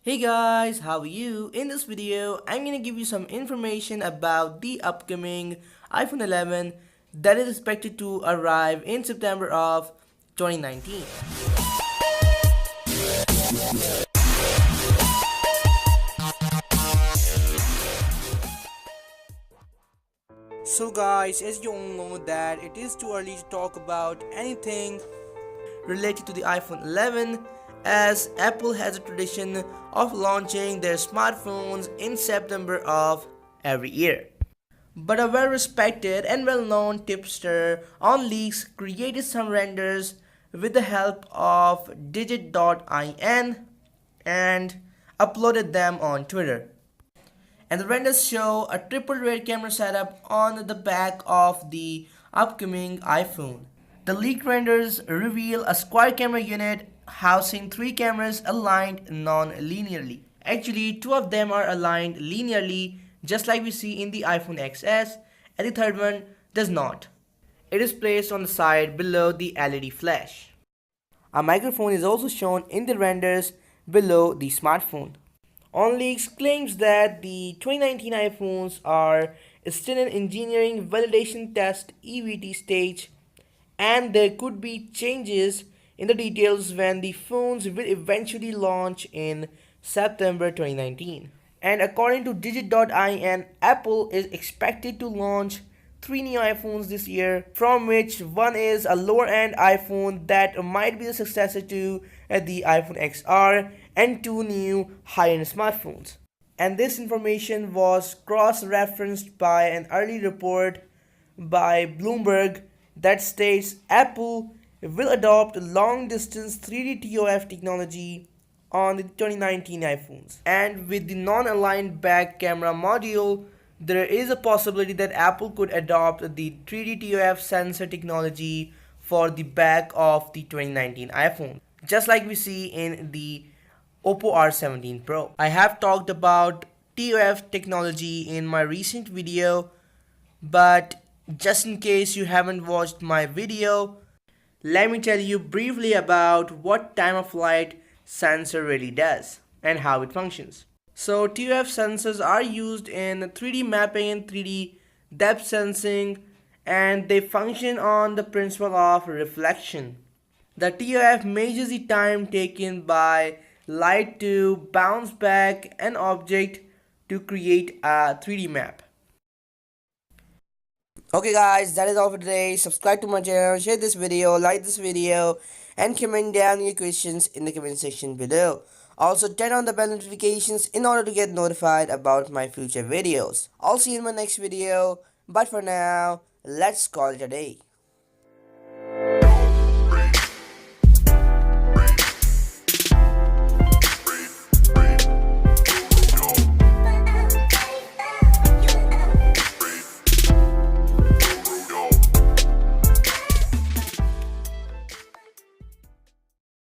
Hey guys, how are you? In this video, I'm gonna give you some information about the upcoming iPhone 11 that is expected to arrive in September of 2019. So guys, as you all know that it is too early to talk about anything related to the iPhone 11 as Apple has a tradition of launching their smartphones in September of every year. But a well respected and well known tipster on leaks created some renders with the help of digit.in and uploaded them on Twitter. And the renders show a triple rear camera setup on the back of the upcoming iPhone. The leaked renders reveal a square camera unit housing three cameras aligned non-linearly. Actually, two of them are aligned linearly, just like we see in the iPhone XS, and the third one does not. It is placed on the side below the LED flash. A microphone is also shown in the renders below the smartphone. OnLeaks claims that the 2019 iPhones are still in engineering validation test EVT stage and there could be changes in the details when the phones will eventually launch in September 2019. And according to digit.in, Apple is expected to launch three new iPhones this year, from which one is a lower end iPhone that might be the successor to the iPhone XR, and two new high end smartphones. And this information was cross referenced by an early report by Bloomberg that states Apple will adopt long distance 3D TOF technology on the 2019 iPhones. And with the non aligned back camera module, there is a possibility that Apple could adopt the 3D TOF sensor technology for the back of the 2019 iPhone, just like we see in the Oppo R17 Pro. I have talked about TOF technology in my recent video, but just in case you haven't watched my video, let me tell you briefly about what time of flight sensor really does and how it functions. So TOF sensors are used in 3D mapping and 3D depth sensing, and they function on the principle of reflection. The TOF measures the time taken by light to bounce back an object to create a 3D map. Okay guys, that is all for today. Subscribe to my channel, share this video, like this video, and comment down your questions in the comment section below. Also turn on the bell notifications in order to get notified about my future videos. I'll see you in my next video, but for now, let's call it a day.